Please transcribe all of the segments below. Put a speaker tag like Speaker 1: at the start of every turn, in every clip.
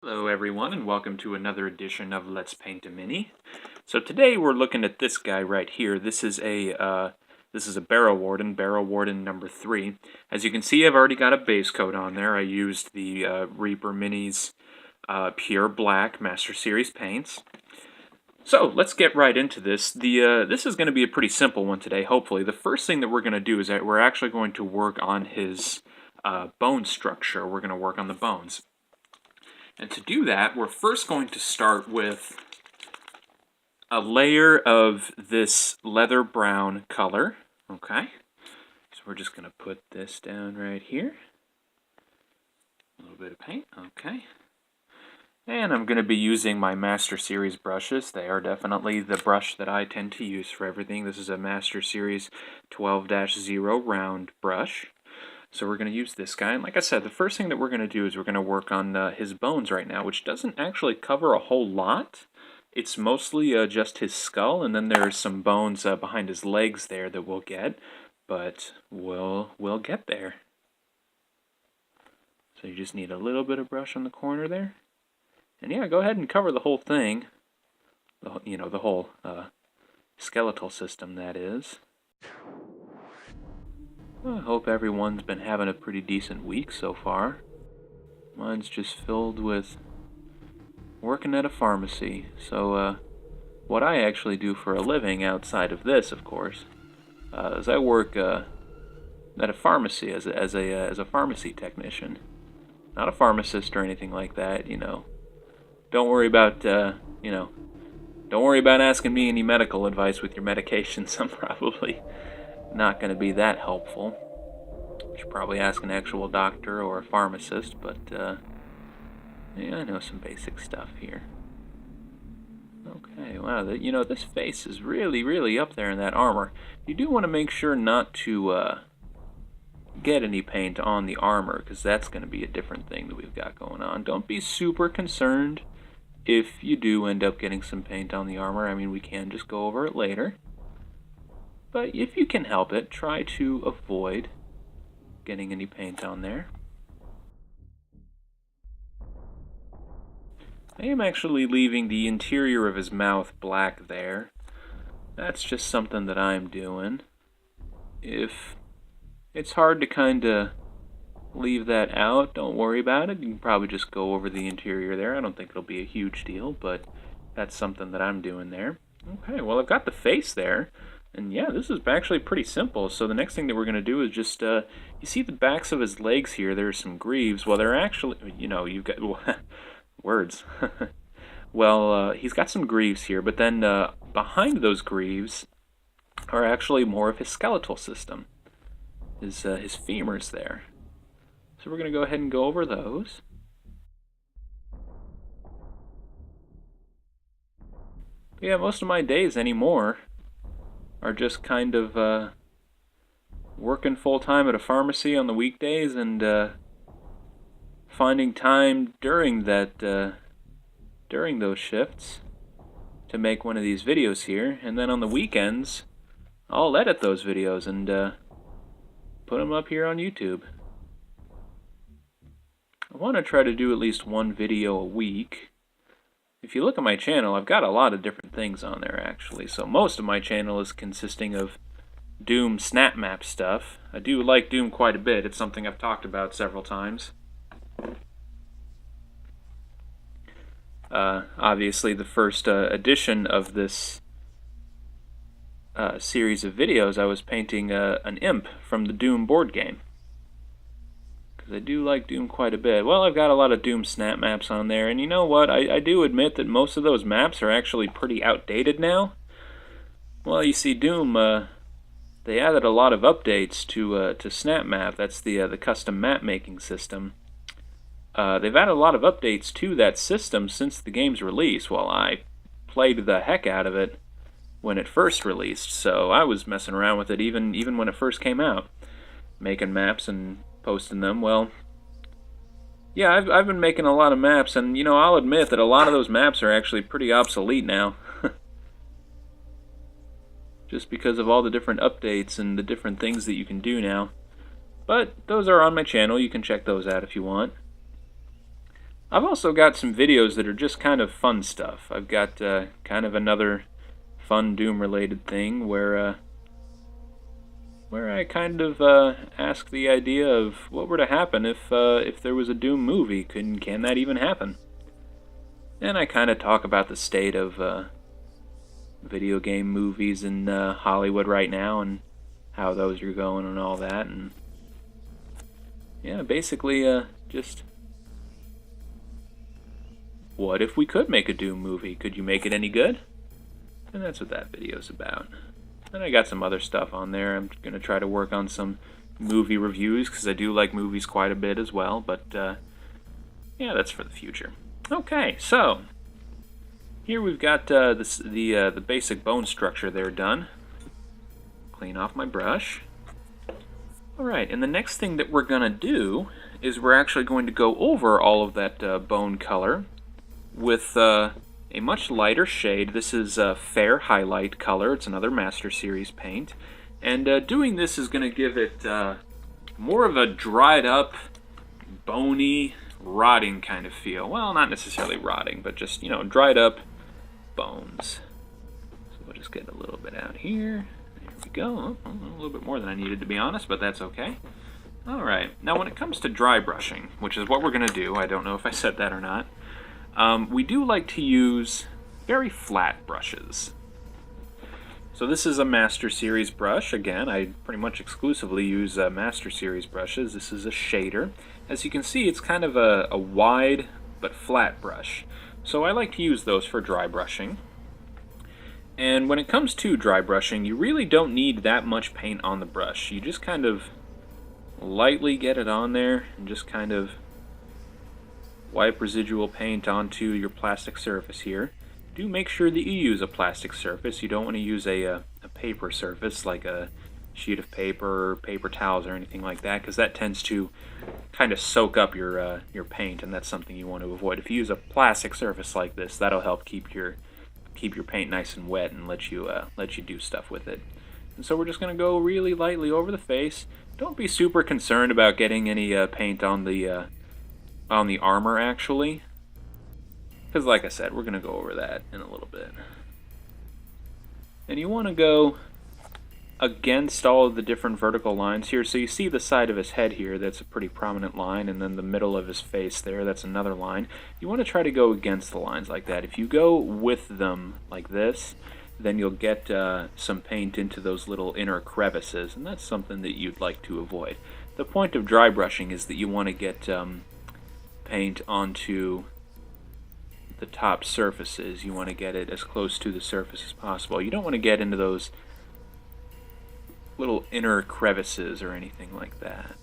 Speaker 1: Hello everyone, and welcome to another edition of Let's Paint a Mini. So today we're looking at this guy right here. This is a Barrow Warden number 3. As you can see, I've already got a base coat on there. I used the Reaper Minis Pure Black Master Series paints. So let's get right into this. This is going to be a pretty simple one today, hopefully. The first thing that we're going to do is that we're actually going to work on his bone structure. We're going to work on the bones. And to do that, we're first going to start with a layer of this leather brown color. Okay, so we're just going to put this down right here. A little bit of paint, okay. And I'm going to be using my Master Series brushes. They are definitely the brush that I tend to use for everything. This is a Master Series 12-0 round brush. So we're going to use this guy, and like I said, the first thing that we're going to do is we're going to work on his bones right now, which doesn't actually cover a whole lot. It's mostly just his skull, and then there's some bones behind his legs there that we'll get, but we'll get there. So you just need a little bit of brush on the corner there, and yeah, go ahead and cover the whole thing, the whole skeletal system, that is. I hope everyone's been having a pretty decent week so far. Mine's just filled with working at a pharmacy. So, what I actually do for a living outside of this, of course, is I work at a pharmacy as a pharmacy technician. Not a pharmacist or anything like that, you know. Don't worry about, don't worry about asking me any medical advice with your medications. I'm probably not going to be that helpful. You should probably ask an actual doctor or a pharmacist, but yeah, I know some basic stuff here. Okay, wow, this face is really up there in that armor. You do want to make sure not to get any paint on the armor, because that's going to be a different thing that we've got going on. Don't be super concerned if you do end up getting some paint on the armor. I mean, we can just go over it later. But if you can help it, try to avoid getting any paint on there. I am actually leaving the interior of his mouth black there. That's just something that I'm doing. If it's hard to kind of leave that out, don't worry about it. You can probably just go over the interior there. I don't think it'll be a huge deal, but that's something that I'm doing there. Okay, well, I've got the face there. And yeah, this is actually pretty simple. So the next thing that we're going to do is just, you see the backs of his legs here, there's some greaves. Well, they're actually, you've got, words. Well, he's got some greaves here, but then behind those greaves are actually more of his skeletal system. His femurs there. So we're going to go ahead and go over those. But yeah, most of my days anymore are just kind of working full-time at a pharmacy on the weekdays and finding time during those shifts to make one of these videos here, and then on the weekends I'll edit those videos and put them up here on YouTube. I want to try to do at least one video a week. If you look at my channel, I've got a lot of different things on there, actually. So most of my channel is consisting of Doom snap map stuff. I do like Doom quite a bit. It's something I've talked about several times. Obviously, the first edition of this series of videos, I was painting an imp from the Doom board game. I do like Doom quite a bit. Well, I've got a lot of Doom snap maps on there, and you know what? I do admit that most of those maps are actually pretty outdated now. Well, you see, Doom, they added a lot of updates to Snap Map. That's the custom map making system. They've added a lot of updates to that system since the game's release. Well, I played the heck out of it when it first released, so I was messing around with it even when it first came out, making maps and posting them. Well, yeah, I've been making a lot of maps, and I'll admit that a lot of those maps are actually pretty obsolete now. Just because of all the different updates and the different things that you can do now. But those are on my channel. You can check those out if you want. I've also got some videos that are just kind of fun stuff. I've got kind of another fun Doom-related thing where I kind of ask the idea of what were to happen if there was a Doom movie. Can that even happen? And I kind of talk about the state of video game movies in Hollywood right now and how those are going and all that. And yeah, basically just what if we could make a Doom movie? Could you make it any good? And that's what that video's about. And I got some other stuff on there. I'm going to try to work on some movie reviews because I do like movies quite a bit as well. But yeah, that's for the future. Okay, so here we've got the basic bone structure there done. Clean off my brush. Alright, and the next thing that we're going to do is we're actually going to go over all of that bone color with a much lighter shade. This is a Fair Highlight color. It's another Master Series paint. And doing this is going to give it more of a dried up, bony, rotting kind of feel. Well, not necessarily rotting, but just, you know, dried up bones. So we'll just get a little bit out here. There we go. Oh, a little bit more than I needed, to be honest, but that's okay. Alright, now when it comes to dry brushing, which is what we're going to do, I don't know if I said that or not, we do like to use very flat brushes. So this is a Master Series brush. Again, I pretty much exclusively use Master Series brushes. This is a shader. As you can see, it's kind of a wide but flat brush. So I like to use those for dry brushing. And when it comes to dry brushing, you really don't need that much paint on the brush. You just kind of lightly get it on there and just kind of wipe residual paint onto your plastic surface here. Do make sure that you use a plastic surface. You don't want to use a paper surface like a sheet of paper or paper towels or anything like that, because that tends to kind of soak up your paint, and that's something you want to avoid. If you use a plastic surface like this, that'll help keep your paint nice and wet and let you do stuff with it. And so we're just going to go really lightly over the face. Don't be super concerned about getting any paint on the armor, actually, because like I said, we're going to go over that in a little bit. And you want to go against all of the different vertical lines here. So you see the side of his head here, that's a pretty prominent line, and then the middle of his face there, that's another line. You want to try to go against the lines like that. If you go with them like this, then you'll get some paint into those little inner crevices, and that's something that you'd like to avoid. The point of dry brushing is that you want to get paint onto the top surfaces. You want to get it as close to the surface as possible. You don't want to get into those little inner crevices or anything like that.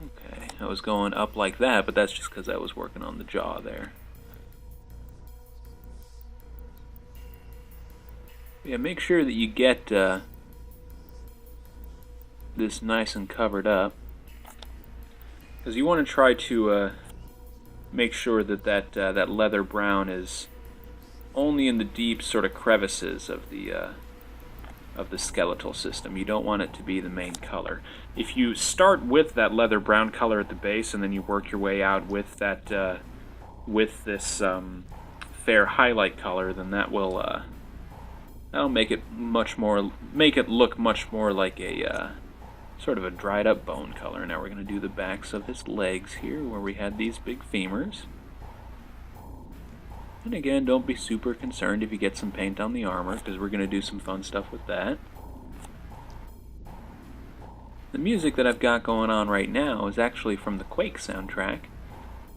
Speaker 1: Okay, I was going up like that, but that's just because I was working on the jaw there. Yeah, make sure that you get this nice and covered up, because you want to try to make sure that that leather brown is only in the deep sort of crevices of the skeletal system. You don't want it to be the main color. If you start with that leather brown color at the base and then you work your way out with that with this fair highlight color, then that'll make it look much more like a sort of a dried up bone color. Now we're going to do the backs of his legs here where we had these big femurs. And again, don't be super concerned if you get some paint on the armor, because we're going to do some fun stuff with that. The music that I've got going on right now is actually from the Quake soundtrack.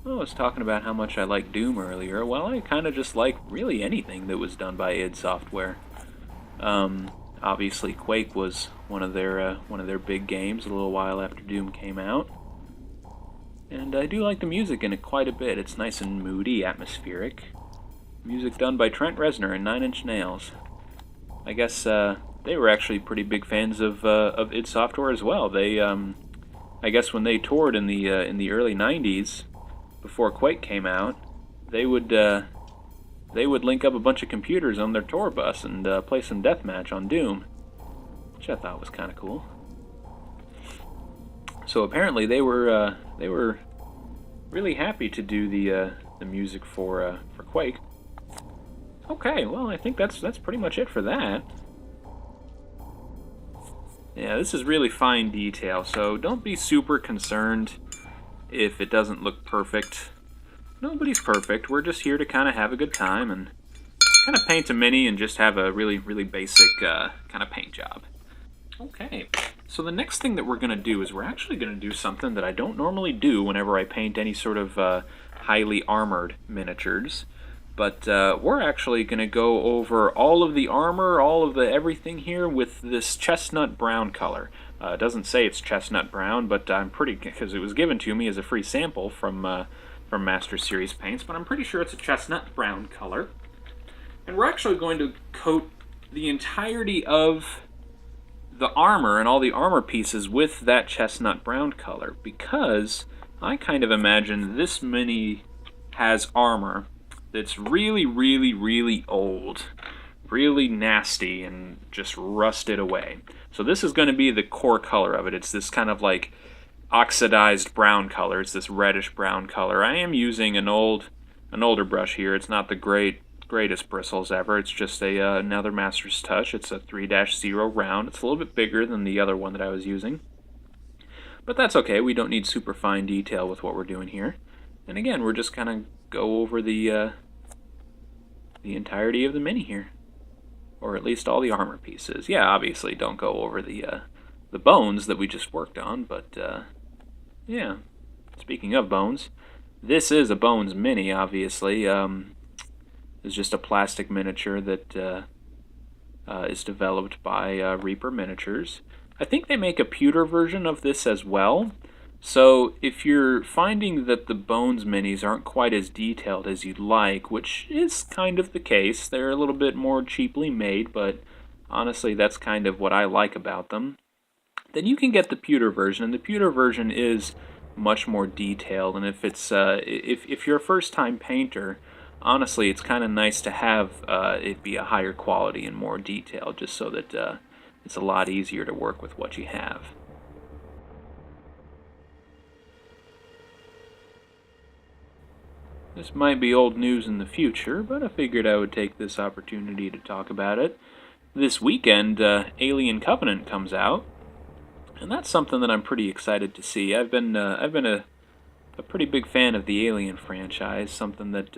Speaker 1: I was talking about how much I like Doom earlier. Well, I kind of just like really anything that was done by id Software. Obviously, Quake was one of their big games a little while after Doom came out, and I do like the music in it quite a bit. It's nice and moody, atmospheric. Music done by Trent Reznor and 9 Inch Nails. I guess they were actually pretty big fans of id Software as well. They, I guess, when they toured in the early '90s, before Quake came out, they would link up a bunch of computers on their tour bus and play some deathmatch on Doom, which I thought was kind of cool. So apparently they were really happy to do the music for Quake. Okay, well, I think that's pretty much it for that. Yeah, this is really fine detail, so don't be super concerned if it doesn't look perfect. Nobody's perfect. We're just here to kind of have a good time and kind of paint a mini and just have a really, really basic kind of paint job. Okay, so the next thing that we're going to do is we're actually going to do something that I don't normally do whenever I paint any sort of highly armored miniatures. But we're actually going to go over all of the armor, all of the everything here with this chestnut brown color. It doesn't say it's chestnut brown, but I'm pretty, because it was given to me as a free sample from Master Series Paints, but I'm pretty sure it's a chestnut brown color. And we're actually going to coat the entirety of the armor and all the armor pieces with that chestnut brown color, because I kind of imagine this mini has armor that's really, really, really old, really nasty, and just rusted away. So this is going to be the core color of it. It's this kind of like oxidized brown color. It's this reddish brown color. I am using an older brush here. It's not the greatest bristles ever. It's just another Master's Touch. It's a 3-0 round. It's a little bit bigger than the other one that I was using. But that's okay. We don't need super fine detail with what we're doing here. And again, we're just kind of go over the entirety of the mini here, or at least all the armor pieces. Yeah, obviously don't go over the bones that we just worked on, but yeah. Speaking of bones, this is a bones mini. Obviously, it's just a plastic miniature that is developed by Reaper Miniatures. I think they make a pewter version of this as well. So if you're finding that the Bones minis aren't quite as detailed as you'd like, which is kind of the case, they're a little bit more cheaply made, but honestly that's kind of what I like about them, then you can get the pewter version, and the pewter version is much more detailed. And if it's if you're a first-time painter, honestly it's kind of nice to have it be a higher quality and more detailed, just so that it's a lot easier to work with what you have. This might be old news in the future, but I figured I would take this opportunity to talk about it. This weekend, Alien Covenant comes out, and that's something that I'm pretty excited to see. I've been a pretty big fan of the Alien franchise, something that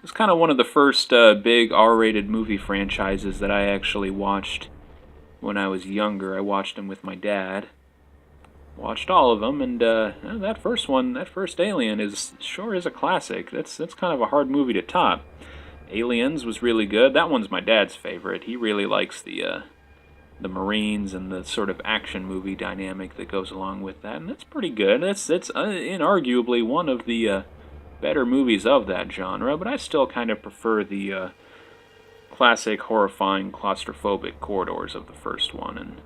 Speaker 1: was kind of one of the first big R-rated movie franchises that I actually watched when I was younger. I watched them with my dad. Watched all of them, and that first one, that first Alien, sure is a classic. That's kind of a hard movie to top. Aliens was really good. That one's my dad's favorite. He really likes the Marines and the sort of action movie dynamic that goes along with that, and that's pretty good. It's inarguably one of the better movies of that genre, but I still kind of prefer the classic, horrifying, claustrophobic corridors of the first one, and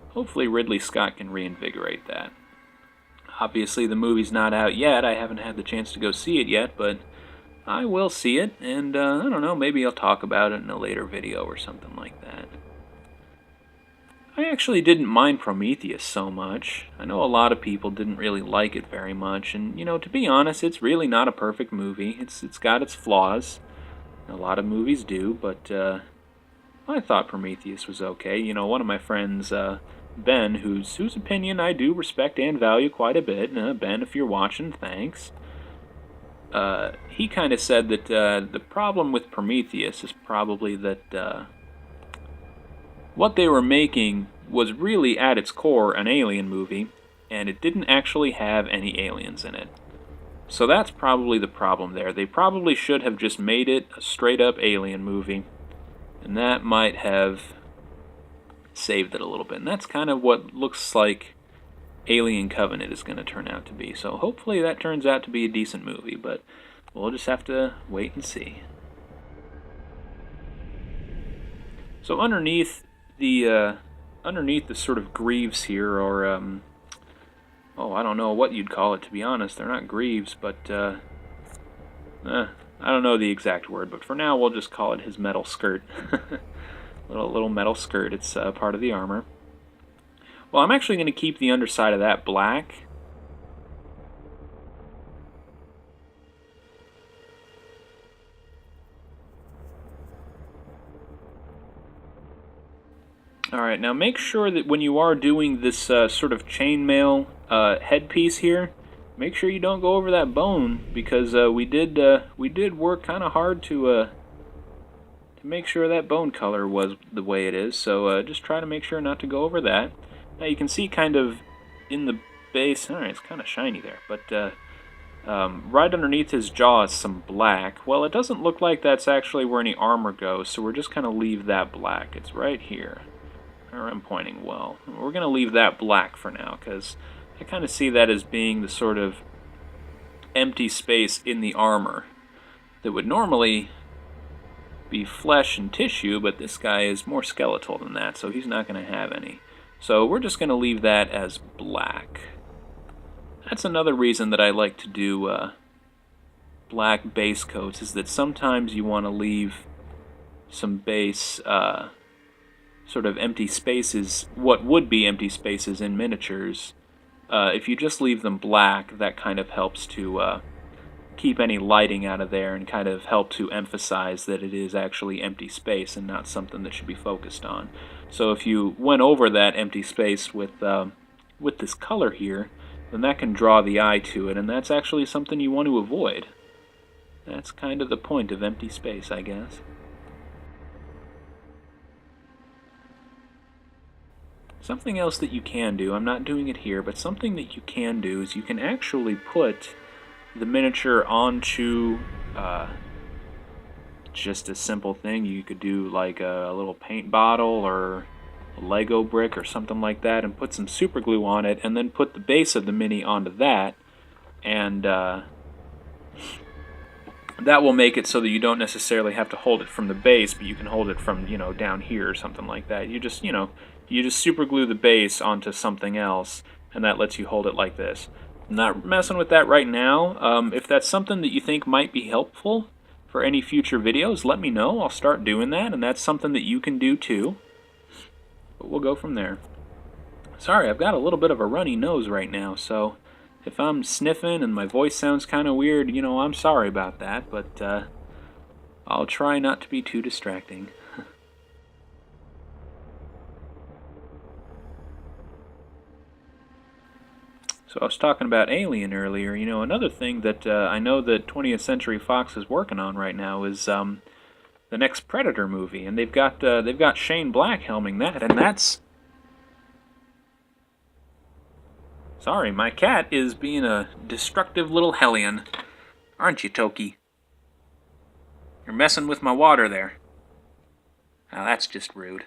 Speaker 1: hopefully Ridley Scott can reinvigorate that. Obviously the movie's not out yet. I haven't had the chance to go see it yet, but I will see it, and I don't know, maybe I'll talk about it in a later video or something like that. I actually didn't mind Prometheus so much. I know a lot of people didn't really like it very much, and you know, to be honest, it's really not a perfect movie. It's got its flaws. A lot of movies do, but I thought Prometheus was okay. You know, one of my friends, Ben, whose opinion I do respect and value quite a bit. Ben, if you're watching, thanks. He kind of said that the problem with Prometheus is probably that what they were making was really at its core an alien movie, and it didn't actually have any aliens in it. So that's probably the problem there. They probably should have just made it a straight-up alien movie, and that might have saved it a little bit. And that's kind of what looks like Alien Covenant is going to turn out to be. So hopefully that turns out to be a decent movie, but we'll just have to wait and see. So underneath the sort of greaves here, or I don't know what you'd call it, to be honest. They're not greaves, but I don't know the exact word, but for now we'll just call it his metal skirt. little metal skirt. It's part of the armor. Well, I'm actually going to keep the underside of that black. Alright, now make sure that when you are doing this sort of chainmail headpiece here, make sure you don't go over that bone, because we did work kind of hard to make sure that bone color was the way it is, so just try to make sure not to go over that. Now you can see kind of in the base, alright, it's kind of shiny there, but right underneath his jaw is some black. Well, it doesn't look like that's actually where any armor goes, so we're just going to leave that black. It's right here. I'm pointing well. We're going to leave that black for now, because I kind of see that as being the sort of empty space in the armor that would normally be flesh and tissue, but this guy is more skeletal than that, so he's not going to have any. So we're just going to leave that as black. That's another reason that I like to do black base coats, is that sometimes you want to leave some base sort of empty spaces, what would be empty spaces in miniatures. If you just leave them black, that kind of helps to keep any lighting out of there and kind of help to emphasize that it is actually empty space and not something that should be focused on. So if you went over that empty space with this color here, then that can draw the eye to it, and that's actually something you want to avoid. That's kind of the point of empty space, I guess. Something else that you can do, I'm not doing it here, but something that you can do is you can actually put the miniature onto just a simple thing. You could do like a little paint bottle or a Lego brick or something like that and put some super glue on it, and then put the base of the mini onto that, and that will make it so that you don't necessarily have to hold it from the base, but you can hold it from, you know, down here or something like that. You just, you know, you just super glue the base onto something else, and that lets you hold it like this. I'm not messing with that right now. If that's something that you think might be helpful for any future videos, let me know. I'll start doing that, and that's something that you can do too. But we'll go from there. Sorry, I've got a little bit of a runny nose right now, so if I'm sniffing and my voice sounds kind of weird, you know, I'm sorry about that, but I'll try not to be too distracting. So I was talking about Alien earlier. You know, another thing that I know that 20th Century Fox is working on right now is the next Predator movie, and they've got Shane Black helming that, and that's... Sorry, my cat is being a destructive little hellion. Aren't you, Toki? You're messing with my water there. Now that's just rude.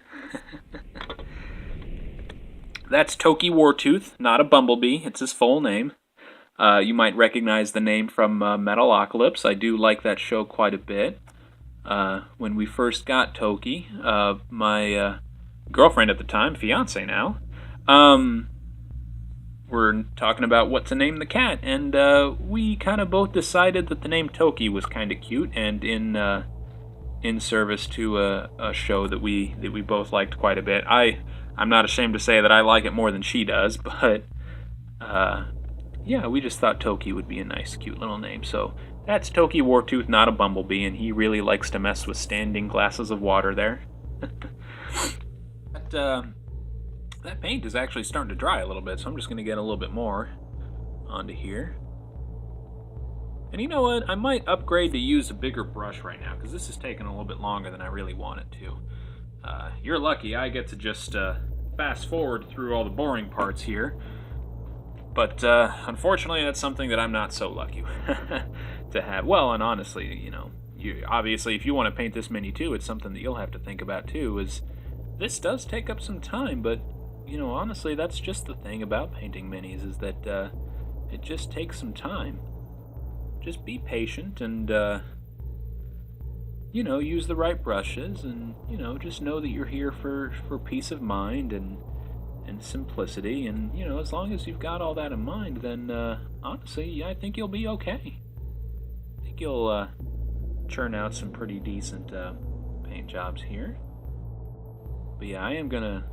Speaker 1: That's Toki Wartooth, not a bumblebee. It's his full name. You might recognize the name from Metalocalypse. I do like that show quite a bit. When we first got Toki, my girlfriend at the time, fiance now, we're talking about what to name the cat, and we kind of both decided that the name Toki was kind of cute, and in service to a show that we both liked quite a bit. I'm not ashamed to say that I like it more than she does, but yeah, we just thought Toki would be a nice, cute little name. So that's Toki Wartooth, not a bumblebee, and he really likes to mess with standing glasses of water there. That paint is actually starting to dry a little bit, so I'm just going to get a little bit more onto here. And you know what? I might upgrade to use a bigger brush right now, because this is taking a little bit longer than I really want it to. You're lucky I get to just fast forward through all the boring parts here. But unfortunately, that's something that I'm not so lucky to have. Well, and honestly, you know, obviously if you want to paint this mini too, it's something that you'll have to think about too, is this does take up some time, but, you know, honestly, that's just the thing about painting minis, is that it just takes some time. Just be patient and, you know, use the right brushes, and, you know, just know that you're here for peace of mind and simplicity, and, you know, as long as you've got all that in mind, then, honestly, I think you'll be okay. I think you'll, churn out some pretty decent, paint jobs here. But yeah, I am gonna,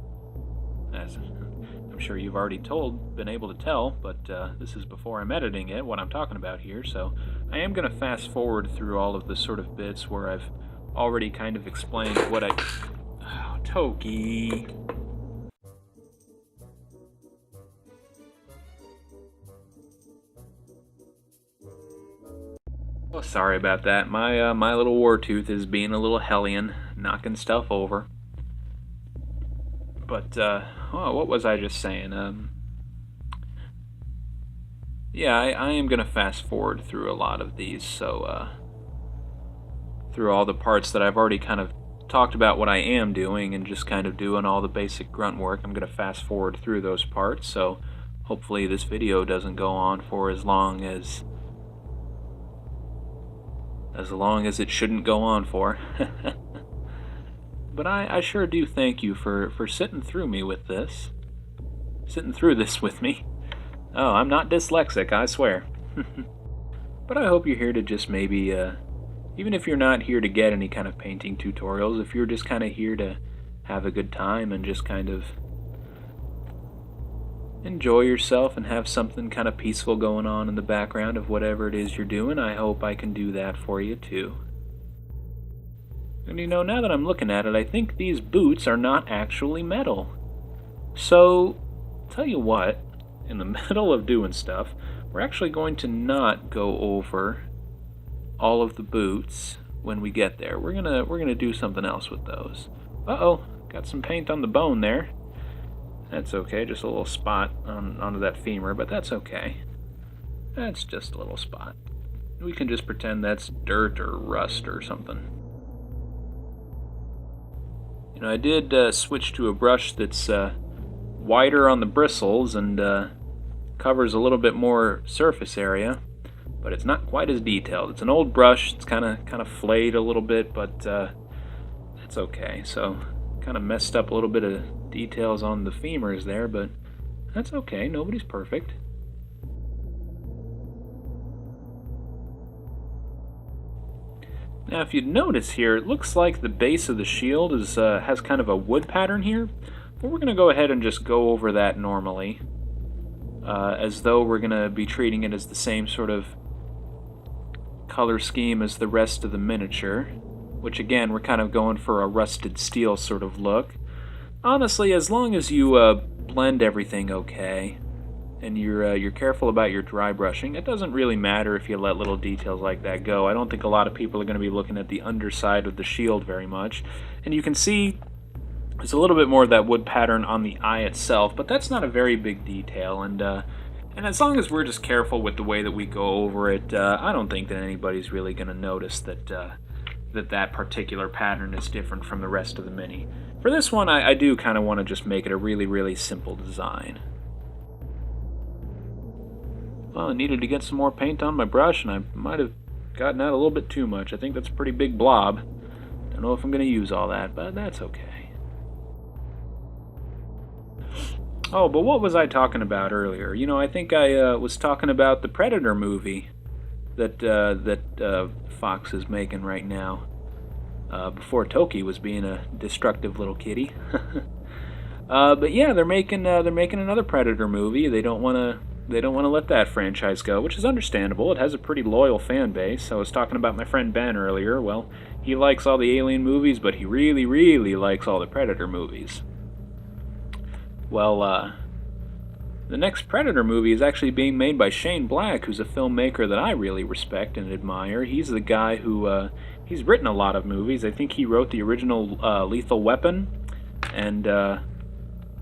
Speaker 1: as I'm sure you've already been able to tell, but this is before I'm editing it, what I'm talking about here, so I am gonna fast forward through all of the sort of bits where I've already kind of explained what Oh, Toki. Well, sorry about that. My little war tooth is being a little hellion, knocking stuff over. But oh, what was I just saying? Yeah, I am gonna fast forward through a lot of these, so through all the parts that I've already kind of talked about what I am doing and just kind of doing all the basic grunt work. I'm gonna fast forward through those parts, so hopefully this video doesn't go on for as long as it shouldn't go on for. But I sure do thank you for sitting through this with me. Oh, I'm not dyslexic, I swear. But I hope you're here to just maybe, even if you're not here to get any kind of painting tutorials, if you're just kind of here to have a good time and just kind of enjoy yourself and have something kind of peaceful going on in the background of whatever it is you're doing, I hope I can do that for you too. And you know, now that I'm looking at it, I think these boots are not actually metal. So, tell you what, in the middle of doing stuff, we're actually going to not go over all of the boots when we get there. We're gonna do something else with those. Uh-oh, got some paint on the bone there. That's okay, just a little spot onto that femur, but that's okay. That's just a little spot. We can just pretend that's dirt or rust or something. You know, I did switch to a brush that's wider on the bristles and covers a little bit more surface area, but it's not quite as detailed. It's an old brush. It's kind of flayed a little bit, but that's okay. So kind of messed up a little bit of details on the femurs there, but that's okay. Nobody's perfect. Now, if you'd notice here, it looks like the base of the shield has kind of a wood pattern here, but we're going to go ahead and just go over that normally, as though we're going to be treating it as the same sort of color scheme as the rest of the miniature, which again, we're kind of going for a rusted steel sort of look. Honestly, as long as you blend everything okay, and you're careful about your dry brushing, it doesn't really matter if you let little details like that go. I don't think a lot of people are going to be looking at the underside of the shield very much. And you can see there's a little bit more of that wood pattern on the eye itself, but that's not a very big detail. And as long as we're just careful with the way that we go over it, I don't think that anybody's really going to notice that that particular pattern is different from the rest of the mini. For this one, I do kind of want to just make it a really, really simple design. Well, I needed to get some more paint on my brush, and I might have gotten out a little bit too much. I think that's a pretty big blob. Don't know if I'm going to use all that, but that's okay. Oh, but what was I talking about earlier? You know, I think I was talking about the Predator movie that Fox is making right now. Before Toki was being a destructive little kitty. But yeah, they're making another Predator movie. They don't want to let that franchise go, which is understandable. It has a pretty loyal fan base. I was talking about my friend Ben earlier. Well, he likes all the Alien movies, but he really, really likes all the Predator movies. Well, the next Predator movie is actually being made by Shane Black, who's a filmmaker that I really respect and admire. He's the guy who, he's written a lot of movies. I think he wrote the original Lethal Weapon, and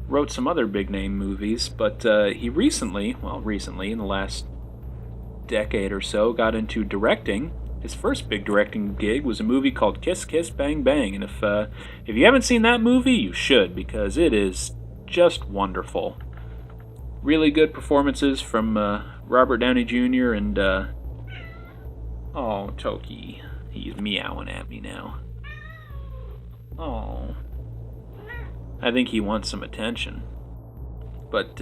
Speaker 1: wrote some other big-name movies, but he recently, in the last decade or so, got into directing. His first big directing gig was a movie called Kiss Kiss Bang Bang, and if you haven't seen that movie, you should, because it is just wonderful. Really good performances from Robert Downey Jr. and, oh, Toki. He's meowing at me now. Oh. I think he wants some attention. But,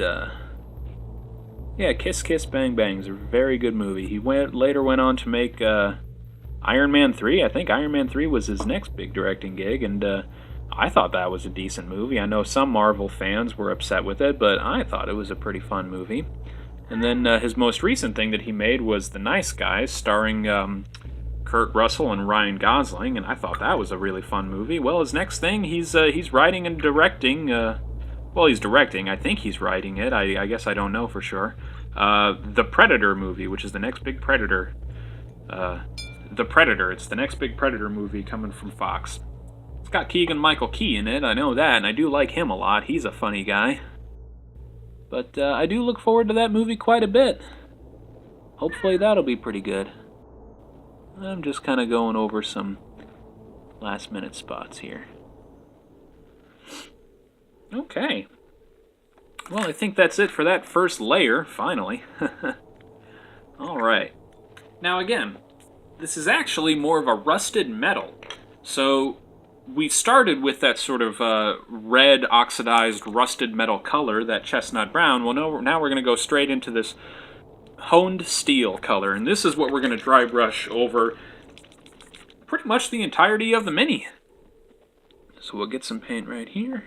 Speaker 1: yeah, Kiss Kiss Bang Bang is a very good movie. He later went on to make Iron Man 3. I think Iron Man 3 was his next big directing gig, and I thought that was a decent movie. I know some Marvel fans were upset with it, but I thought it was a pretty fun movie. And then his most recent thing that he made was The Nice Guys, starring Kurt Russell and Ryan Gosling, and I thought that was a really fun movie. Well, his next thing, he's writing and directing. Well, he's directing. I think he's writing it. I guess I don't know for sure. The Predator movie, which is the next big Predator The Predator. It's the next big Predator movie coming from Fox. It's got Keegan-Michael Key in it, I know that, and I do like him a lot. He's a funny guy. But I do look forward to that movie quite a bit. Hopefully that'll be pretty good. I'm just kind of going over some last-minute spots here. Okay. Well, I think that's it for that first layer, finally. Alright. Now again, this is actually more of a rusted metal. So we started with that sort of red, oxidized, rusted metal color, that chestnut brown. Well, now we're going to go straight into this honed steel color, and this is what we're going to dry brush over pretty much the entirety of the Mini. So we'll get some paint right here.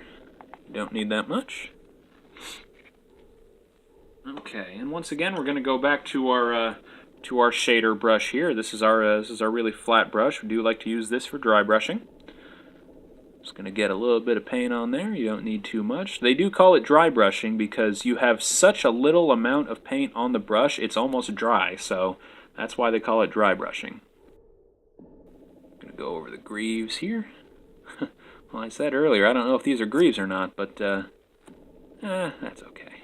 Speaker 1: Don't need that much. Okay, and once again we're going to go back to our shader brush here. This is our really flat brush. We do like to use this for dry brushing. Just going to get a little bit of paint on there. You don't need too much. They do call it dry brushing because you have such a little amount of paint on the brush, it's almost dry. So that's why they call it dry brushing. I'm going to go over the greaves here. Well, I said earlier, I don't know if these are greaves or not, but that's okay.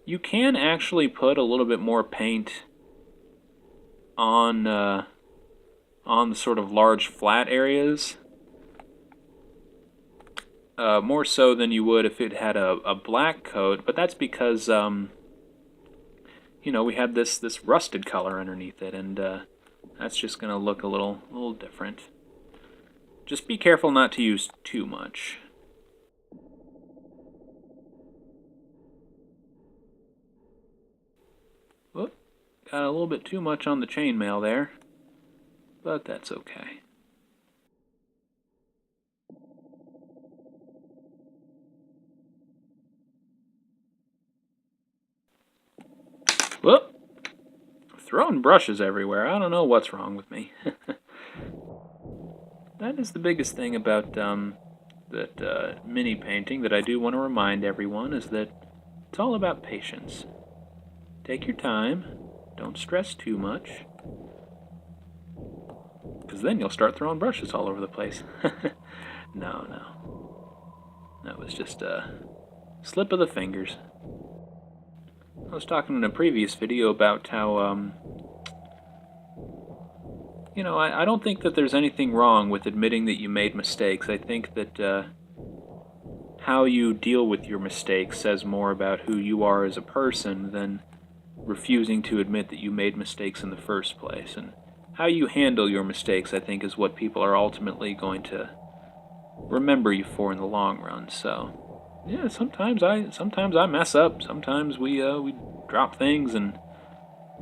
Speaker 1: You can actually put a little bit more paint on the sort of large flat areas, more so than you would if it had a black coat, but that's because you know, we had this rusted color underneath it, and that's just going to look a little different. Just be careful not to use too much. Whoop, got a little bit too much on the chainmail there, but that's okay. Whoop! Throwing brushes everywhere. I don't know what's wrong with me. That is the biggest thing about mini painting that I do want to remind everyone, is that it's all about patience. Take your time. Don't stress too much, because then you'll start throwing brushes all over the place. No. That was just a slip of the fingers. I was talking in a previous video about how, you know, I don't think that there's anything wrong with admitting that you made mistakes. I think that how you deal with your mistakes says more about who you are as a person than refusing to admit that you made mistakes in the first place. And how you handle your mistakes, I think, is what people are ultimately going to remember you for in the long run. So yeah, sometimes I mess up. Sometimes we drop things and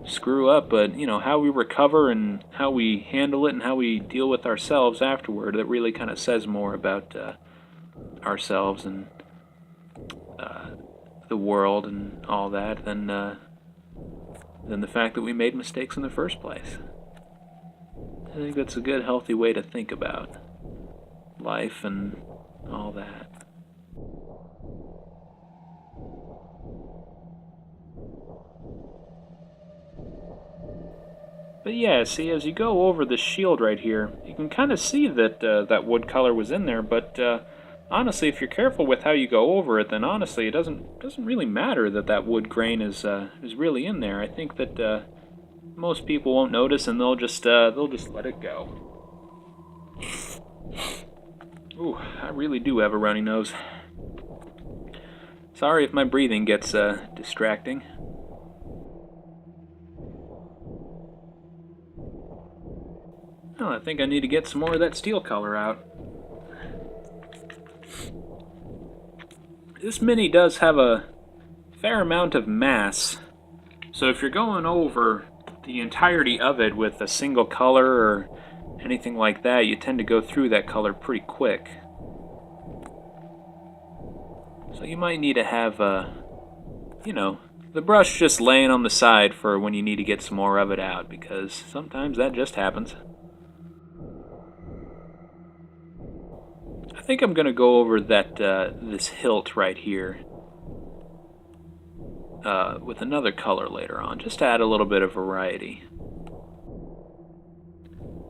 Speaker 1: screw up, but you know, how we recover and how we handle it and how we deal with ourselves afterward, that really kind of says more about ourselves and the world and all that than the fact that we made mistakes in the first place. I think that's a good, healthy way to think about life and all that. But yeah, see, as you go over the shield right here, you can kind of see that that wood color was in there, but honestly, if you're careful with how you go over it, then honestly, it doesn't really matter that wood grain is really in there. I think that most people won't notice, and they'll just let it go. Ooh, I really do have a runny nose. Sorry if my breathing gets distracting. Oh, I think I need to get some more of that steel color out. This Mini does have a fair amount of mass, so if you're going over the entirety of it with a single color or anything like that, you tend to go through that color pretty quick. So you might need to have, you know, the brush just laying on the side for when you need to get some more of it out, because sometimes that just happens. I think I'm going to go over that this hilt right here. with another color later on, just to add a little bit of variety.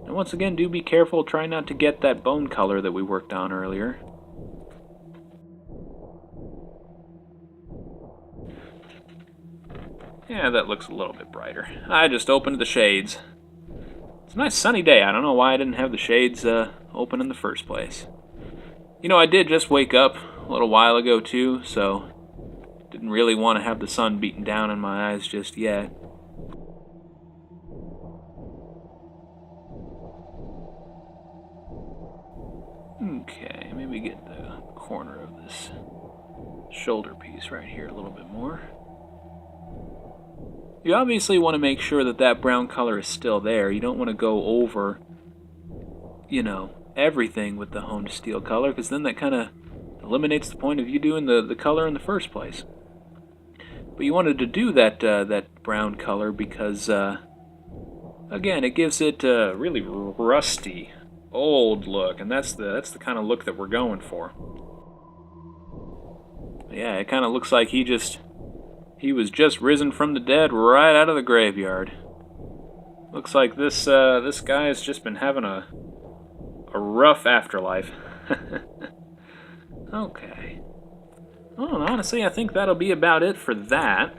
Speaker 1: And once again, do be careful, try not to get that bone color that we worked on earlier. Yeah, that looks a little bit brighter. I just opened the shades. It's a nice sunny day. I don't know why I didn't have the shades open in the first place. You know, I did just wake up a little while ago too, so didn't really want to have the sun beating down in my eyes just yet. Okay, maybe get the corner of this shoulder piece right here a little bit more. You obviously want to make sure that that brown color is still there. You don't want to go over, you know, everything with the honed steel color, because then that kind of eliminates the point of you doing the color in the first place. But you wanted to do that brown color because, again, it gives it a really rusty, old look, and that's the kind of look that we're going for. Yeah, it kind of looks like he was just risen from the dead right out of the graveyard. Looks like this guy has just been having a rough afterlife. Okay. Well, honestly, I think that'll be about it for that.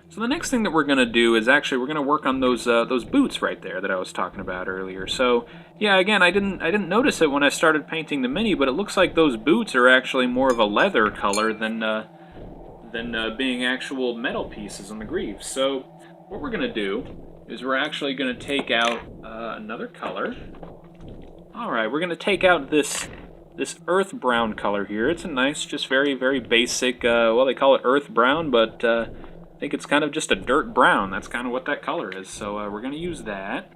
Speaker 1: So the next thing that we're gonna do is actually we're gonna work on those boots right there that I was talking about earlier. So yeah, again, I didn't notice it when I started painting the Mini, but it looks like those boots are actually more of a leather color than being actual metal pieces on the greaves. So what we're going to do is we're actually going to take out another color. Alright, we're going to take out this earth brown color here. It's a nice, just very, very basic, well, they call it earth brown, but I think it's kind of just a dirt brown. That's kind of what that color is. So we're going to use that.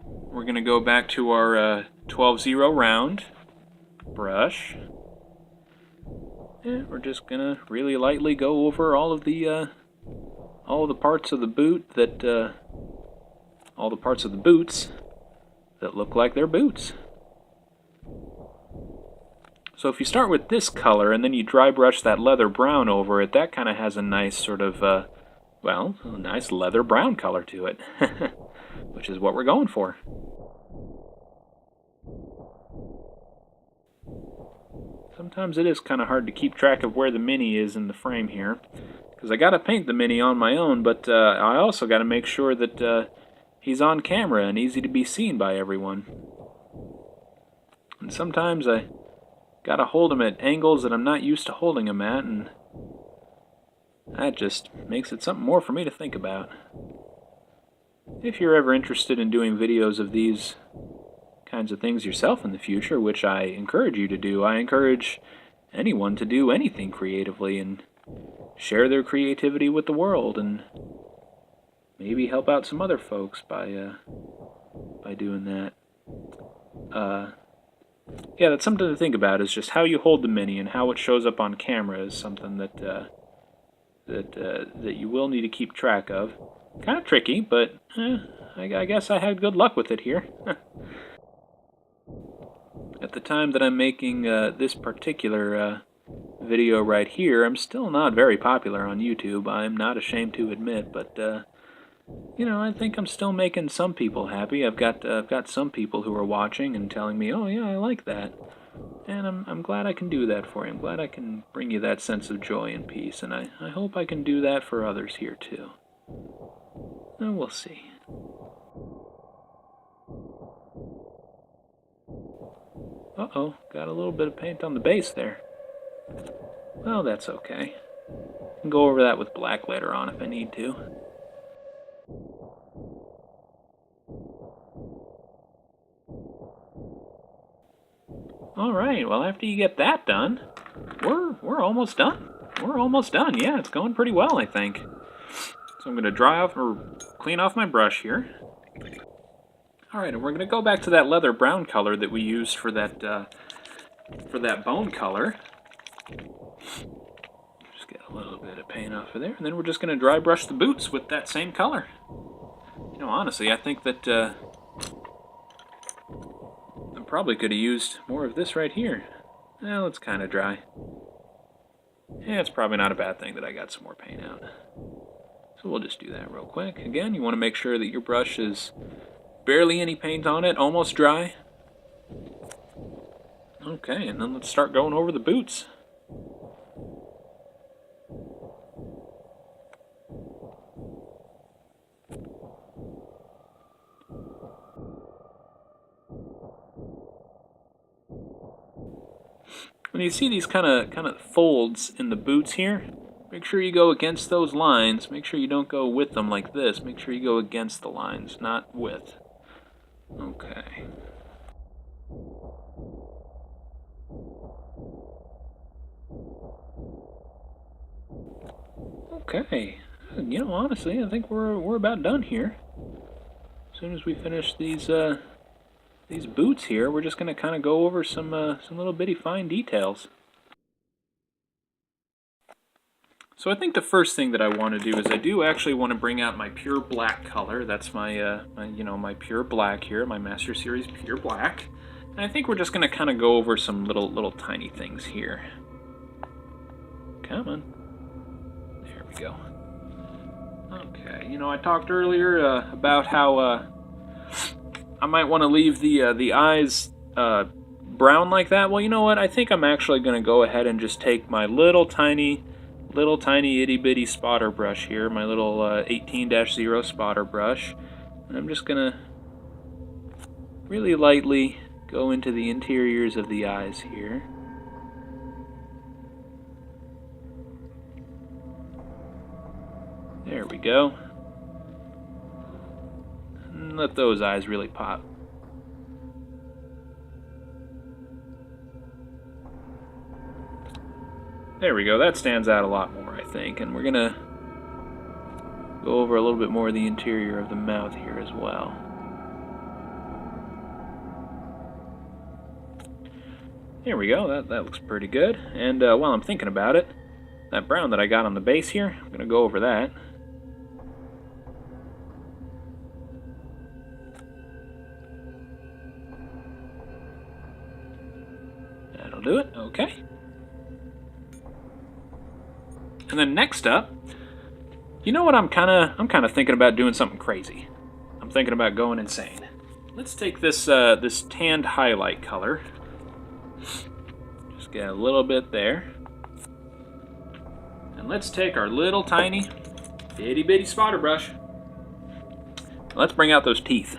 Speaker 1: We're going to go back to our 12-0 round brush. And we're just gonna really lightly go over all of the parts of the boot that all the parts of the boots that look like they're boots. So if you start with this color and then you dry brush that leather brown over it, that kind of has a nice sort of well, a nice leather brown color to it, which is what we're going for. Sometimes it is kind of hard to keep track of where the Mini is in the frame here, because I got to paint the Mini on my own, but I also got to make sure that he's on camera and easy to be seen by everyone. And sometimes I got to hold him at angles that I'm not used to holding him at, and that just makes it something more for me to think about. If you're ever interested in doing videos of these kinds of things yourself in the future, which I encourage you to do. I encourage anyone to do anything creatively and share their creativity with the world, and maybe help out some other folks by doing that. Yeah, that's something to think about, is just how you hold the Mini and how it shows up on camera is something that you will need to keep track of. Kind of tricky, but I guess I had good luck with it here. At the time that I'm making this particular video right here, I'm still not very popular on YouTube. I'm not ashamed to admit, but you know, I think I'm still making some people happy. I've got some people who are watching and telling me, "Oh yeah, I like that," and I'm glad I can do that for you. I'm glad I can bring you that sense of joy and peace, and I hope I can do that for others here too. And we'll see. Uh-oh, got a little bit of paint on the base there. Well, that's okay. I can go over that with black later on if I need to. Alright, well after you get that done, we're almost done. We're almost done, yeah, it's going pretty well, I think. So I'm going to dry off or clean off my brush here. Alright, and we're going to go back to that leather brown color that we used for that bone color. Just get a little bit of paint off of there, and then we're just going to dry brush the boots with that same color. You know, honestly, I think that I probably could have used more of this right here. Well, it's kind of dry. Yeah, it's probably not a bad thing that I got some more paint out. So we'll just do that real quick. Again, you want to make sure that your brush is barely any paint on it, almost dry. Okay, and then let's start going over the boots. When you see these kind of folds in the boots here, make sure you go against those lines. Make sure you don't go with them like this. Make sure you go against the lines, not with. Okay. Okay. You know, honestly, I think we're about done here. As soon as we finish these boots here, we're just going to kind of go over some little bitty fine details. So I think the first thing that I want to do is I do actually want to bring out my pure black color. That's my, my pure black here, my Master Series pure black. And I think we're just going to kind of go over some little tiny things here. Come on. There we go. Okay, you know, I talked earlier about how I might want to leave the eyes brown like that. Well, you know what? I think I'm actually going to go ahead and just take my little tiny itty bitty spotter brush here, my little 18-0 spotter brush, and I'm just going to really lightly go into the interiors of the eyes here. There we go. And let those eyes really pop. There we go, that stands out a lot more, I think, and we're going to go over a little bit more of the interior of the mouth here as well. There we go, that looks pretty good. And while I'm thinking about it, that brown that I got on the base here, I'm going to go over that. That'll do it, okay. And then next up, you know what, I'm kind of thinking about doing something crazy. I'm thinking about going insane. Let's take this this tanned highlight color. Just get a little bit there. And let's take our little tiny itty bitty spotter brush. Let's bring out those teeth.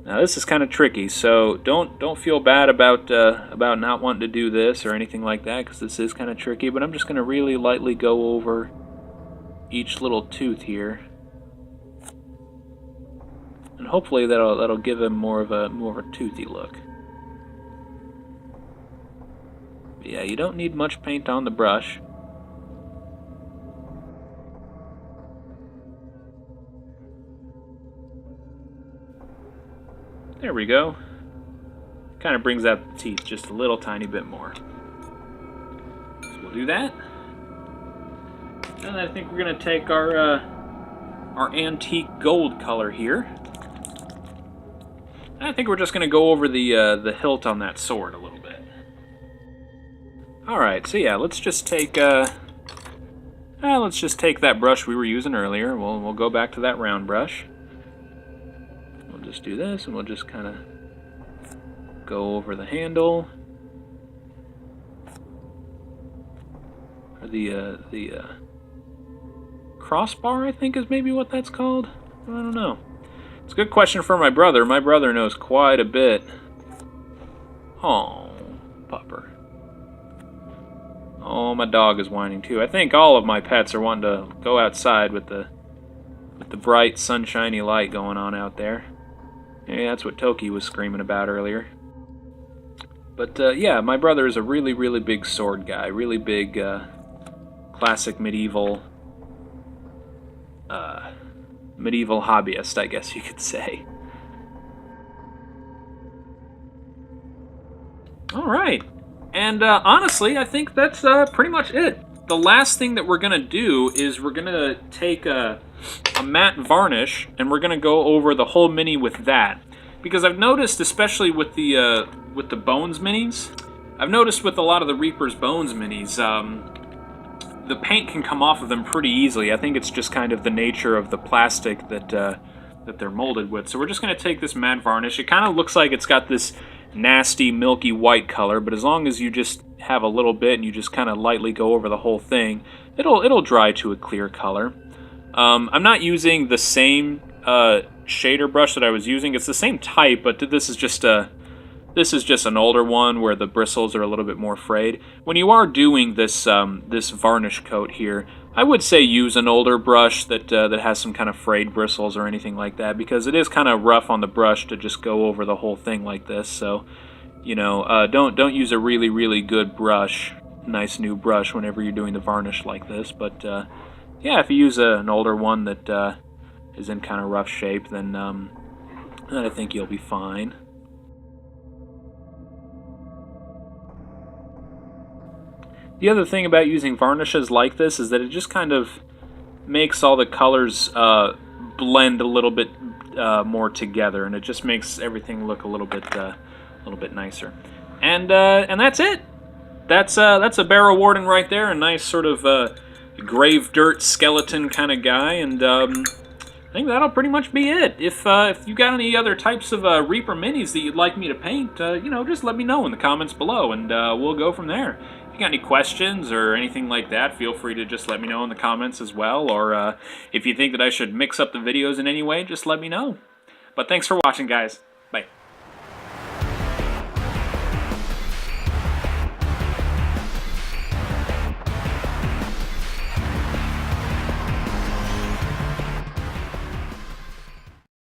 Speaker 1: Now this is kind of tricky, so don't feel bad about not wanting to do this or anything like that, because this is kind of tricky. But I'm just going to really lightly go over each little tooth here, and hopefully that'll give him more of a toothy look. But yeah, you don't need much paint on the brush. There we go. Kind of brings out the teeth just a little tiny bit more. So we'll do that. And I think we're going to take our antique gold color here. And I think we're just going to go over the hilt on that sword a little bit. All right, so yeah, let's just take that brush we were using earlier. We'll go back to that round brush. Just do this, and we'll just kind of go over the handle, or the crossbar, I think is maybe what that's called. I don't know. It's a good question for my brother. My brother knows quite a bit. Oh, pupper. Oh, my dog is whining too. I think all of my pets are wanting to go outside with the bright, sunshiny light going on out there. Yeah, that's what Toki was screaming about earlier. But yeah, my brother is a really, really big sword guy. Really big, classic medieval hobbyist, I guess you could say. Alright, and honestly, I think that's pretty much it. The last thing that we're going to do is we're going to take a matte varnish, and we're going to go over the whole mini with that. Because I've noticed, especially with the Bones minis, I've noticed with a lot of the Reaper's Bones minis, the paint can come off of them pretty easily. I think it's just kind of the nature of the plastic that that they're molded with. So we're just going to take this matte varnish. It kind of looks like it's got this nasty, milky white color, but as long as you just have a little bit and you just kind of lightly go over the whole thing, it'll dry to a clear color. I'm not using the same shader brush that I was using. It's the same type, but this is just an older one where the bristles are a little bit more frayed. When you are doing this this varnish coat here, I would say use an older brush that that has some kind of frayed bristles or anything like that, because it is kind of rough on the brush to just go over the whole thing like this. So, you know, don't use a really good brush, nice new brush, whenever you're doing the varnish like this. But yeah, if you use an older one that is in kind of rough shape, then I think you'll be fine. The other thing about using varnishes like this is that it just kind of makes all the colors blend a little bit more together, and it just makes everything look a little bit nicer. And that's it. That's a Barrow Warden right there, a nice sort of grave dirt skeleton kind of guy, and I think that'll pretty much be it. If you got any other types of Reaper minis that you'd like me to paint, you know, just let me know in the comments below, and we'll go from there. If you got any questions or anything like that, feel free to just let me know in the comments as well, or if you think that I should mix up the videos in any way, just let me know. But thanks for watching, guys.